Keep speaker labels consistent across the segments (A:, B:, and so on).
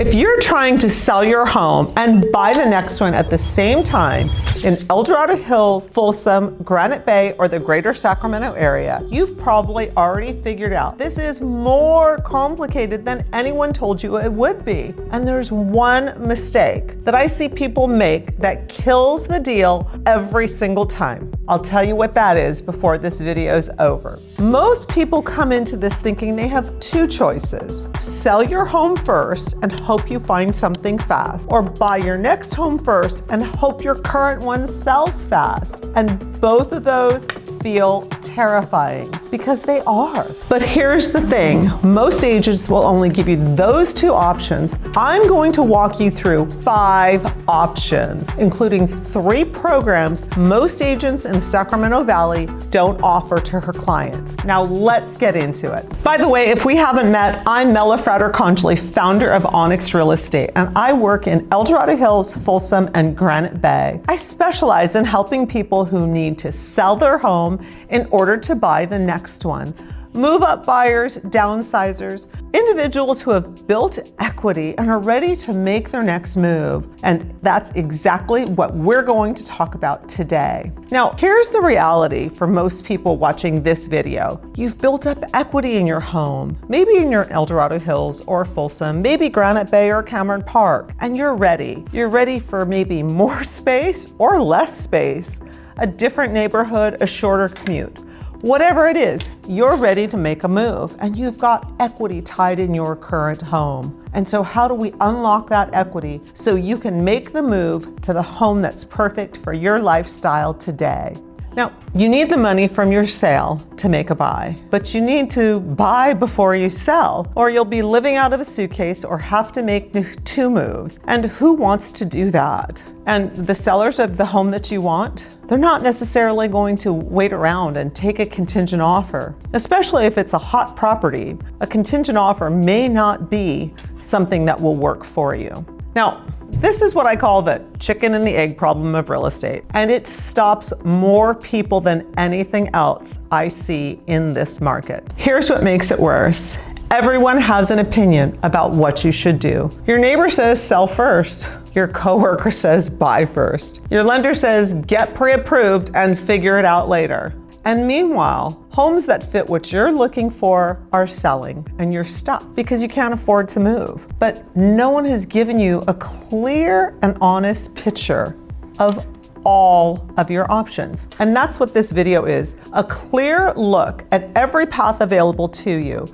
A: If you're trying to sell your home and buy the next one at the same time in Dorado Hills, Folsom, Granite Bay, or the greater Sacramento area, you've probably already figured out this is more complicated than anyone told you it would be. And there's one mistake that I see people make that kills the deal every single time. I'll tell you what that is before this video is over. Most people come into this thinking they have two choices: sell your home first and hope you find something fast, or buy your next home first and hope your current one sells fast. And both of those feel terrifying because they are. But here's the thing, most agents will only give you those two options. I'm going to walk you through 5 options, including 3 programs most agents in the Sacramento Valley don't offer to her clients. Now let's get into it. By the way, if we haven't met, I'm Mela Frater-Conjoli, founder of Onyx Real Estate, and I work in Dorado Hills, Folsom, and Granite Bay. I specialize in helping people who need to sell their home in order to buy the next one. Move-up buyers, downsizers, individuals who have built equity and are ready to make their next move. And that's exactly what we're going to talk about today. Now, here's the reality for most people watching this video. You've built up equity in your home, maybe in your Dorado Hills or Folsom, maybe Granite Bay or Cameron Park, and you're ready. You're ready for maybe more space or less space, a different neighborhood, a shorter commute. Whatever it is, you're ready to make a move and you've got equity tied in your current home. And so how do we unlock that equity so you can make the move to the home that's perfect for your lifestyle today? Now, you need the money from your sale to make a buy, but you need to buy before you sell, or you'll be living out of a suitcase or have to make 2 moves. And who wants to do that? And the sellers of the home that you want, they're not necessarily going to wait around and take a contingent offer, especially if it's a hot property. A contingent offer may not be something that will work for you. Now, this is what I call the chicken and the egg problem of real estate, and it stops more people than anything else I see in this market. Here's what makes it worse. Everyone has an opinion about what you should do. Your neighbor says sell first. Your coworker says buy first. Your lender says get pre-approved and figure it out later. And meanwhile, homes that fit what you're looking for are selling and you're stuck because you can't afford to move. But no one has given you a clear and honest picture of all of your options. And that's what this video is, a clear look at every path available to you,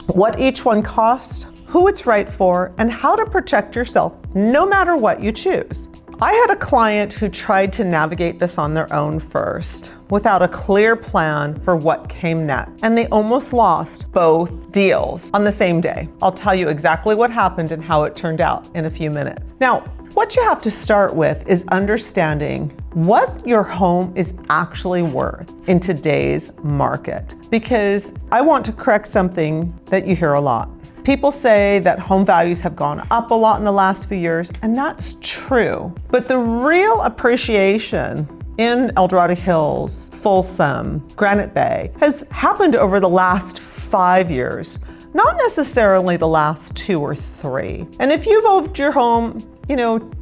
A: what each one costs, who it's right for, and how to protect yourself no matter what you choose. I had a client who tried to navigate this on their own first, without a clear plan for what came next, and they almost lost both deals on the same day. I'll tell you exactly what happened and how it turned out in a few minutes. Now, what you have to start with is understanding what your home is actually worth in today's market. Because I want to correct something that you hear a lot. People say that home values have gone up a lot in the last few years, and that's true. But the real appreciation in Dorado Hills, Folsom, Granite Bay has happened over the last 5 years, not necessarily the last 2 or 3. And if you've owned your home,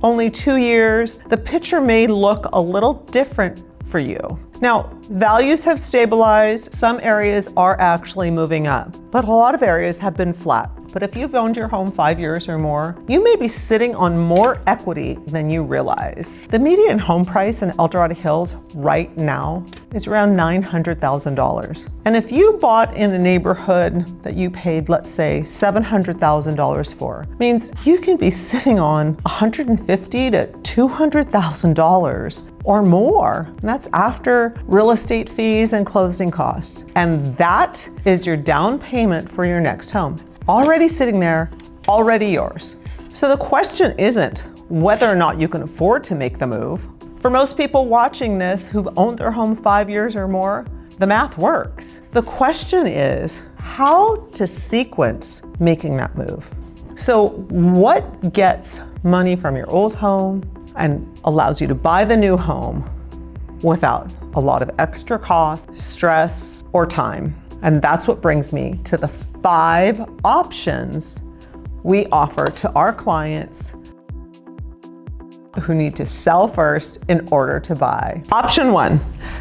A: only 2 years, the picture may look a little different for you. Now, values have stabilized. Some areas are actually moving up, but a lot of areas have been flat. But if you've owned your home 5 years or more, you may be sitting on more equity than you realize. The median home price in Dorado Hills right now is around $900,000. And if you bought in a neighborhood that you paid, let's say, $700,000 for, means you can be sitting on $150,000 to $200,000 or more. And that's after real estate fees and closing costs. And that is your down payment for your next home. Already sitting there, already yours. So the question isn't whether or not you can afford to make the move. For most people watching this who've owned their home 5 years or more, the math works. The question is how to sequence making that move. So what gets money from your old home and allows you to buy the new home without a lot of extra cost, stress, or time? And that's what brings me to the 5 options we offer to our clients who need to sell first in order to buy. Option 1,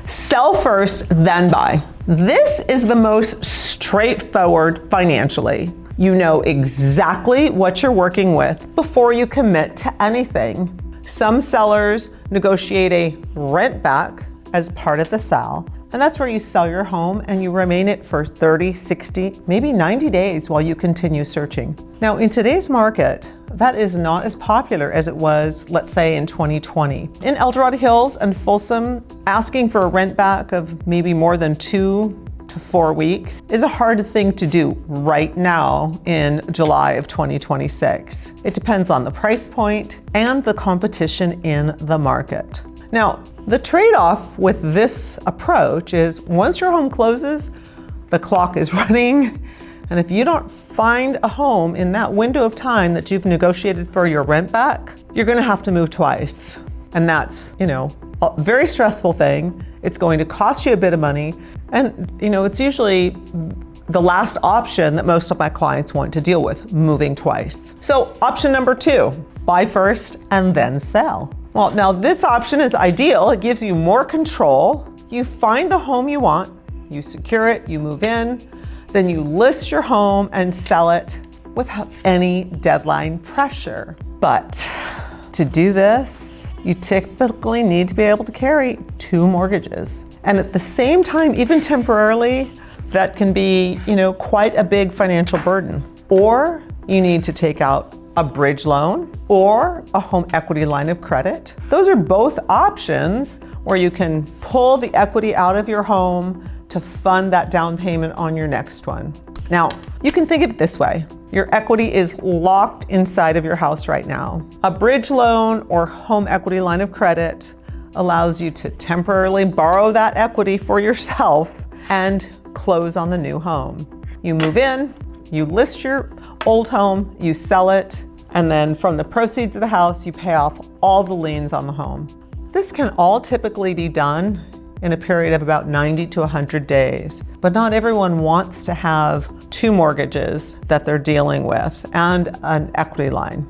A: sell first, then buy. This is the most straightforward financially. You know exactly what you're working with before you commit to anything. Some sellers negotiate a rent back as part of the sale, and that's where you sell your home and you remain it for 30, 60, maybe 90 days while you continue searching. Now, in today's market, that is not as popular as it was, let's say, in 2020. In El Dorado Hills and Folsom, asking for a rent back of maybe more than 2 to 4 weeks is a hard thing to do right now in July of 2026. It depends on the price point and the competition in the market. Now, the trade-off with this approach is once your home closes, the clock is running. And if you don't find a home in that window of time that you've negotiated for your rent back, you're gonna have to move twice. And that's, a very stressful thing. It's going to cost you a bit of money. And, it's usually the last option that most of my clients want to deal with, moving twice. So option number 2, buy first and then sell. Well, now this option is ideal. It gives you more control. You find the home you want, you secure it, you move in, then you list your home and sell it without any deadline pressure. But to do this, you typically need to be able to carry 2 mortgages. And at the same time, even temporarily, that can be, quite a big financial burden. Or you need to take out a bridge loan or a home equity line of credit. Those are both options where you can pull the equity out of your home to fund that down payment on your next one. Now, you can think of it this way. Your equity is locked inside of your house right now. A bridge loan or home equity line of credit allows you to temporarily borrow that equity for yourself and close on the new home. You move in, you list your old home, you sell it, and then from the proceeds of the house, you pay off all the liens on the home. This can all typically be done in a period of about 90 to 100 days. But not everyone wants to have 2 mortgages that they're dealing with and an equity line.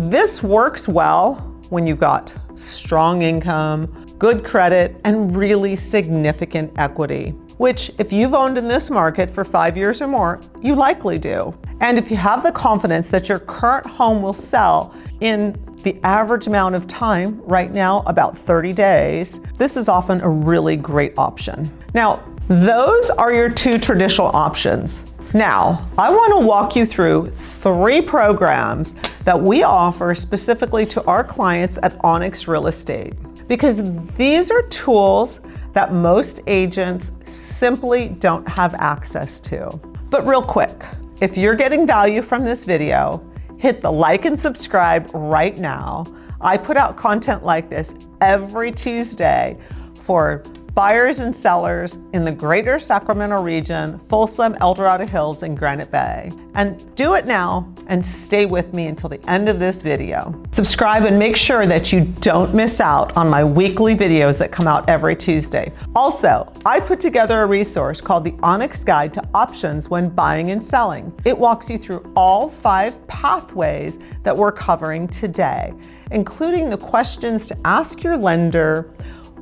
A: This works well when you've got strong income, good credit, and really significant equity, which if you've owned in this market for 5 years or more, you likely do. And if you have the confidence that your current home will sell in the average amount of time, right now about 30 days, this is often a really great option. Now, those are your 2 traditional options. Now, I want to walk you through 3 programs that we offer specifically to our clients at Onyx Real Estate, because these are tools that most agents simply don't have access to. But real quick, if you're getting value from this video, hit the like and subscribe right now. I put out content like this every Tuesday for buyers and sellers in the greater Sacramento region, Folsom, El Dorado Hills, and Granite Bay. And do it now and stay with me until the end of this video. Subscribe and make sure that you don't miss out on my weekly videos that come out every Tuesday. Also, I put together a resource called the Onyx Guide to Options When Buying and Selling. It walks you through all 5 pathways that we're covering today, including the questions to ask your lender,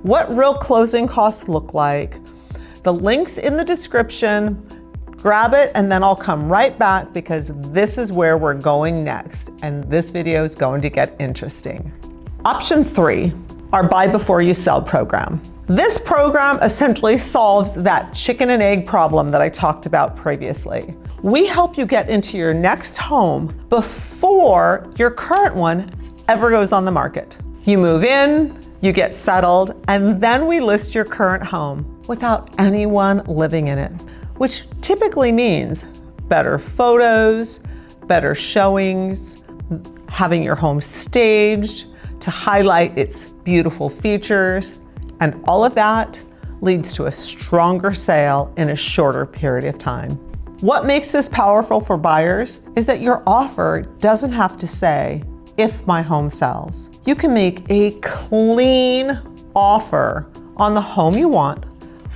A: what real closing costs look like, the links in the description. Grab it and then I'll come right back because this is where we're going next and this video is going to get interesting. Option 3, our Buy Before You Sell program. This program essentially solves that chicken and egg problem that I talked about previously. We help you get into your next home before your current one ever goes on the market. You move in, you get settled, and then we list your current home without anyone living in it, which typically means better photos, better showings, having your home staged to highlight its beautiful features, and all of that leads to a stronger sale in a shorter period of time. What makes this powerful for buyers is that your offer doesn't have to say, if my home sells. You can make a clean offer on the home you want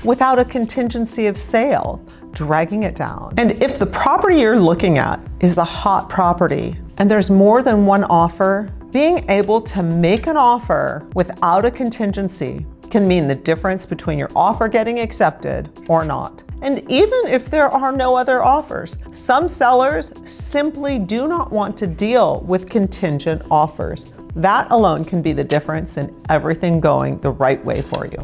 A: without a contingency of sale dragging it down. And if the property you're looking at is a hot property and there's more than one offer, being able to make an offer without a contingency can mean the difference between your offer getting accepted or not. And even if there are no other offers, some sellers simply do not want to deal with contingent offers. That alone can be the difference in everything going the right way for you.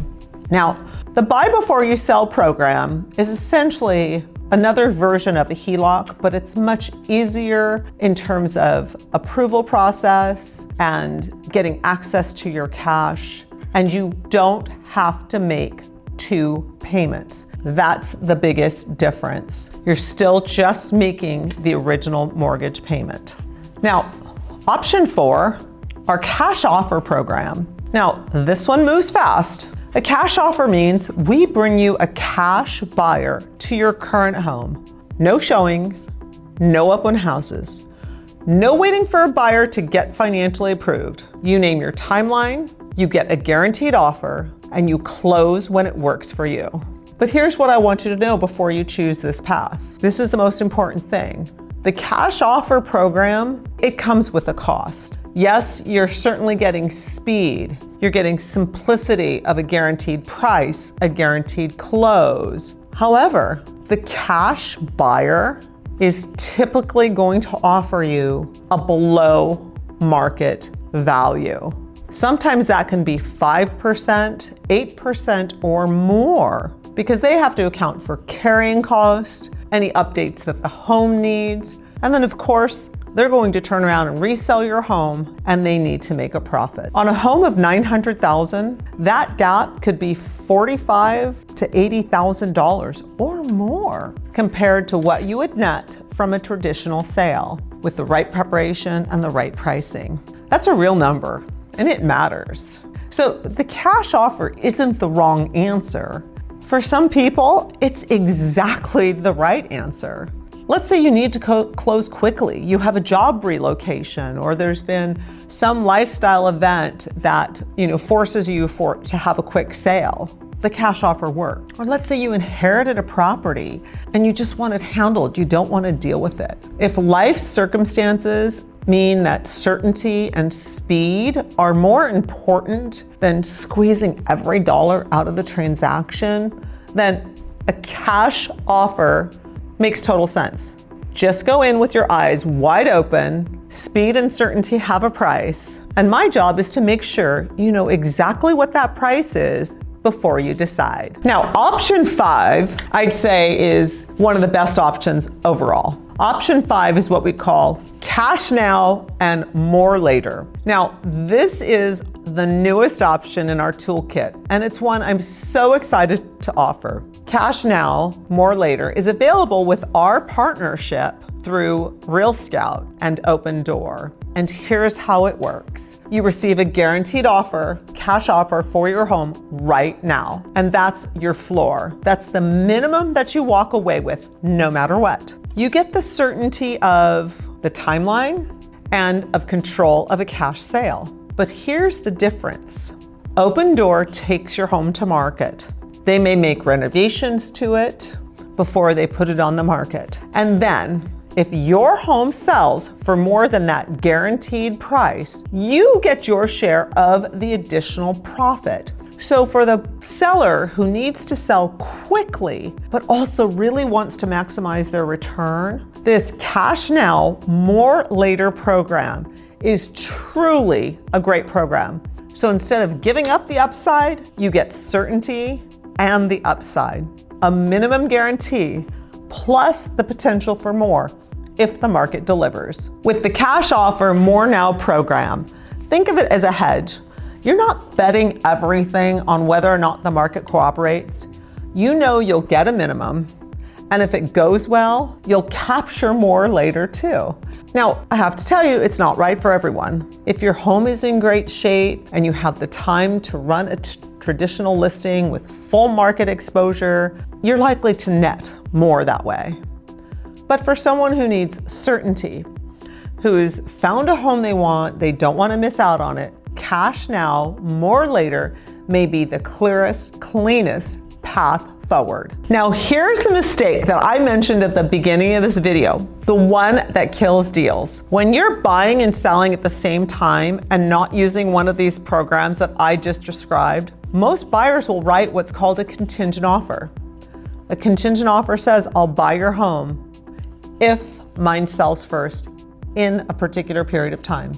A: Now, the Buy Before You Sell program is essentially another version of a HELOC, but it's much easier in terms of approval process and getting access to your cash, and you don't have to make 2 payments. That's the biggest difference. You're still just making the original mortgage payment. Now, option 4, our cash offer program. Now, this one moves fast. A cash offer means we bring you a cash buyer to your current home. No showings, no open houses, no waiting for a buyer to get financially approved. You name your timeline, you get a guaranteed offer, and you close when it works for you. But here's what I want you to know before you choose this path. This is the most important thing. The cash offer program, it comes with a cost. Yes, you're certainly getting speed. You're getting simplicity of a guaranteed price, a guaranteed close. However, the cash buyer is typically going to offer you a below market value. Sometimes that can be 5%, 8%, or more, because they have to account for carrying cost, any updates that the home needs, and then of course, they're going to turn around and resell your home, and they need to make a profit. On a home of $900,000, that gap could be $45,000 to $80,000 or more compared to what you would net from a traditional sale with the right preparation and the right pricing. That's a real number, and it matters. So the cash offer isn't the wrong answer. For some people, it's exactly the right answer. Let's say you need to close quickly. You have a job relocation, or there's been some lifestyle event that forces you to have a quick sale. The cash offer works. Or let's say you inherited a property and you just want it handled. You don't want to deal with it. If life circumstances mean that certainty and speed are more important than squeezing every dollar out of the transaction, then a cash offer makes total sense. Just go in with your eyes wide open. Speed and certainty have a price. And my job is to make sure you know exactly what that price is before you decide. Now, option 5, I'd say, is one of the best options overall. Option 5 is what we call cash now and more later. Now, this is the newest option in our toolkit, and it's one I'm so excited to offer. Cash now, more later is available with our partnership through Real Scout and Open Door. And here's how it works. You receive a guaranteed offer, cash offer for your home right now. And that's your floor. That's the minimum that you walk away with, no matter what. You get the certainty of the timeline and of control of a cash sale. But here's the difference. Open Door takes your home to market. They may make renovations to it before they put it on the market. And then, if your home sells for more than that guaranteed price, you get your share of the additional profit. So for the seller who needs to sell quickly, but also really wants to maximize their return, this cash now, more later program is truly a great program. So instead of giving up the upside, you get certainty and the upside, a minimum guarantee, plus the potential for more if the market delivers. With the cash offer More Now program, think of it as a hedge. You're not betting everything on whether or not the market cooperates. You know you'll get a minimum, and if it goes well, you'll capture more later too. Now, I have to tell you, it's not right for everyone. If your home is in great shape and you have the time to run a traditional listing with full market exposure, you're likely to net more that way. But for someone who needs certainty, who's found a home they want, they don't want to miss out on it, cash now, more later may be the clearest, cleanest path forward. Now, here's the mistake that I mentioned at the beginning of this video, the one that kills deals. When you're buying and selling at the same time and not using one of these programs that I just described, most buyers will write what's called a contingent offer. A contingent offer says, I'll buy your home if mine sells first in a particular period of time.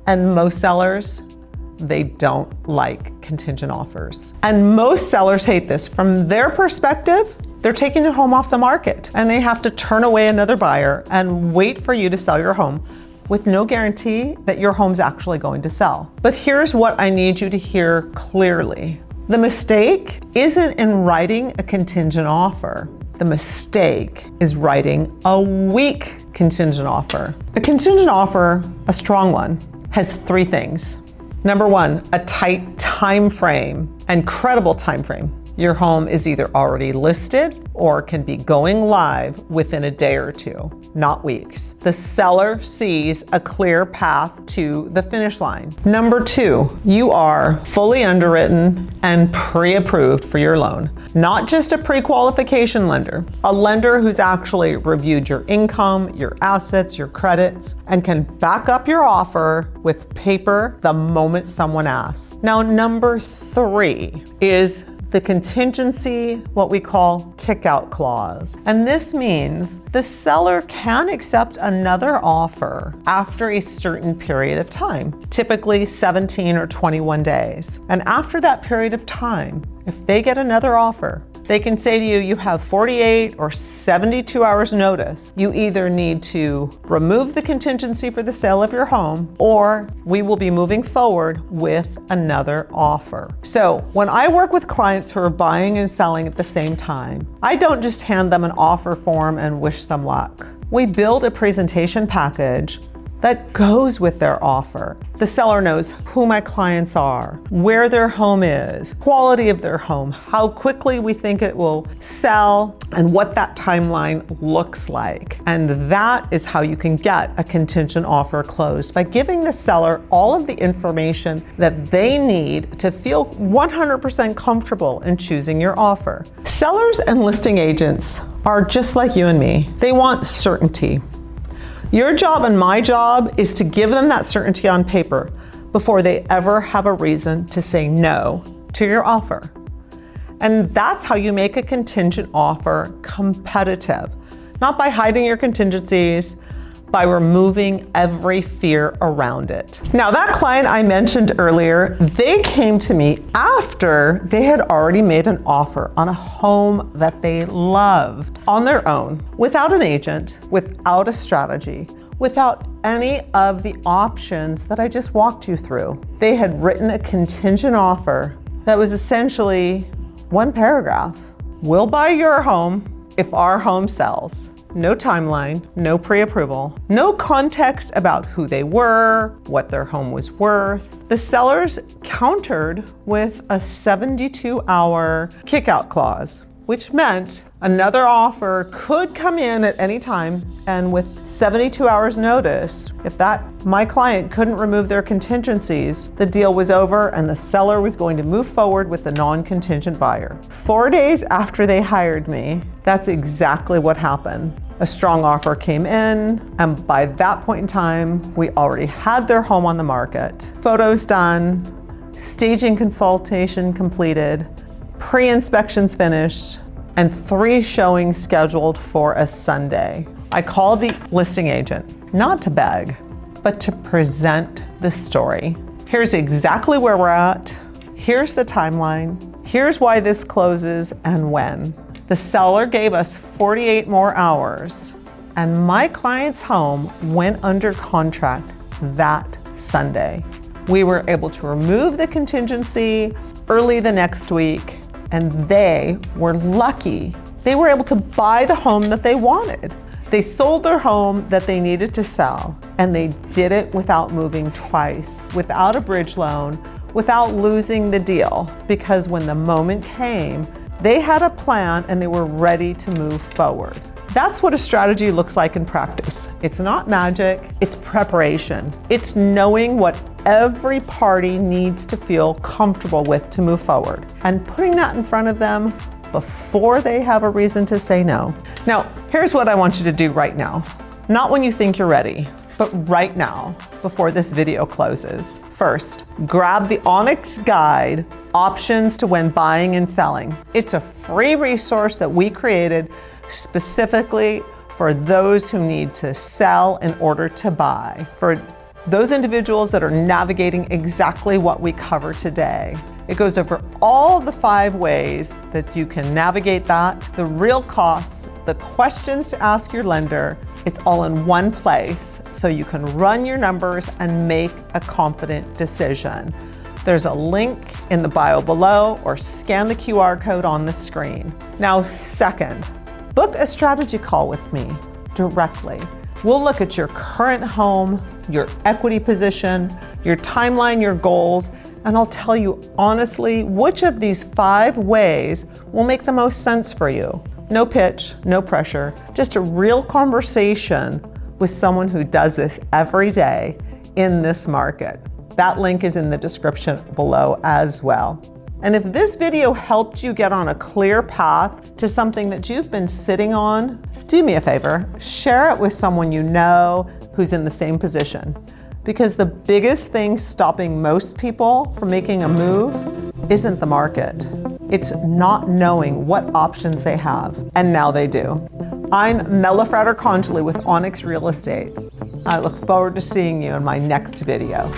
A: And most sellers, they don't like contingent offers. And most sellers hate this. From their perspective, they're taking your home off the market and they have to turn away another buyer and wait for you to sell your home with no guarantee that your home's actually going to sell. But here's what I need you to hear clearly. The mistake isn't in writing a contingent offer. The mistake is writing a weak contingent offer. A contingent offer, a strong one, has three things. Number one, a tight time frame and credible time frame. Your home is either already listed or can be going live within a day or two, not weeks. The seller sees a clear path to the finish line. Number two, you are fully underwritten and pre-approved for your loan. Not just a pre-qualification lender, a lender who's actually reviewed your income, your assets, your credits, and can back up your offer with paper the moment someone asks. Now, number three is the contingency, what we call kick-out clause. And this means the seller can accept another offer after a certain period of time, typically 17 or 21 days. And after that period of time, if they get another offer, they can say to you, you have 48 or 72 hours notice. You either need to remove the contingency for the sale of your home, or we will be moving forward with another offer. So when I work with clients who are buying and selling at the same time, I don't just hand them an offer form and wish them luck. We build a presentation package that goes with their offer. The seller knows who my clients are, where their home is, quality of their home, how quickly we think it will sell, and what that timeline looks like. And that is how you can get a contingent offer closed, by giving the seller all of the information that they need to feel 100% comfortable in choosing your offer. Sellers and listing agents are just like you and me. They want certainty. Your job and my job is to give them that certainty on paper before they ever have a reason to say no to your offer. And that's how you make a contingent offer competitive, not by hiding your contingencies, by removing every fear around it. Now, that client I mentioned earlier, they came to me after they had already made an offer on a home that they loved on their own, without an agent, without a strategy, without any of the options that I just walked you through. They had written a contingent offer that was essentially one paragraph. We'll buy your home if our home sells. No timeline, no pre-approval, no context about who they were, what their home was worth. The sellers countered with a 72-hour kick-out clause, which meant another offer could come in at any time, and with 72 hours notice, if my client couldn't remove their contingencies, the deal was over and the seller was going to move forward with the non-contingent buyer. 4 days after they hired me, that's exactly what happened. A strong offer came in, and by that point in time, we already had their home on the market. Photos done, staging consultation completed, pre-inspections finished, and 3 showings scheduled for a Sunday. I called the listing agent, not to beg, but to present the story. Here's exactly where we're at. Here's the timeline. Here's why this closes and when. The seller gave us 48 more hours, and my client's home went under contract that Sunday. We were able to remove the contingency early the next week, and they were lucky. They were able to buy the home that they wanted. They sold their home that they needed to sell, and they did it without moving twice, without a bridge loan, without losing the deal, because when the moment came, they had a plan and they were ready to move forward. That's what a strategy looks like in practice. It's not magic, it's preparation. It's knowing what every party needs to feel comfortable with to move forward, and putting that in front of them before they have a reason to say no. Now, here's what I want you to do right now. Not when you think you're ready, but right now, before this video closes. First, grab the Onyx Guide, Options to When Buying and Selling. It's a free resource that we created specifically for those who need to sell in order to buy. For those individuals that are navigating exactly what we cover today. It goes over all the 5 ways that you can navigate that, the real costs, the questions to ask your lender. It's all in one place so you can run your numbers and make a confident decision. There's a link in the bio below or scan the QR code on the screen. Now, second, book a strategy call with me directly. We'll look at your current home, your equity position, your timeline, your goals, and I'll tell you honestly which of these 5 ways will make the most sense for you. No pitch, no pressure, just a real conversation with someone who does this every day in this market. That link is in the description below as well. And if this video helped you get on a clear path to something that you've been sitting on, do me a favor, share it with someone you know who's in the same position. Because the biggest thing stopping most people from making a move isn't the market. It's not knowing what options they have, and now they do. I'm Mela Frater-Conjoli with Onyx Real Estate. I look forward to seeing you in my next video.